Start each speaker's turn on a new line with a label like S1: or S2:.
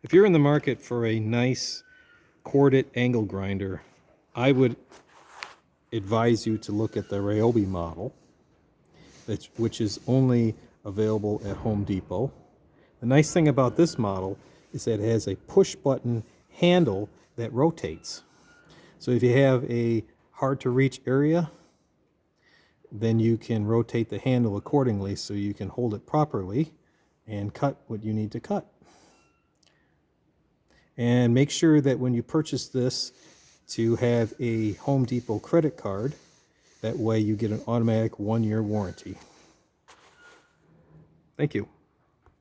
S1: If you're in the market for a nice corded angle grinder, I would advise you to look at the Ryobi model, which is only available at Home Depot. The nice thing about this model is that it has a push button handle that rotates. So if you have a hard to reach area, then you can rotate the handle accordingly so you can hold it properly and cut what you need to cut. And make sure that when you purchase this to have a Home Depot credit card. That way you get an automatic 1-year warranty. Thank you.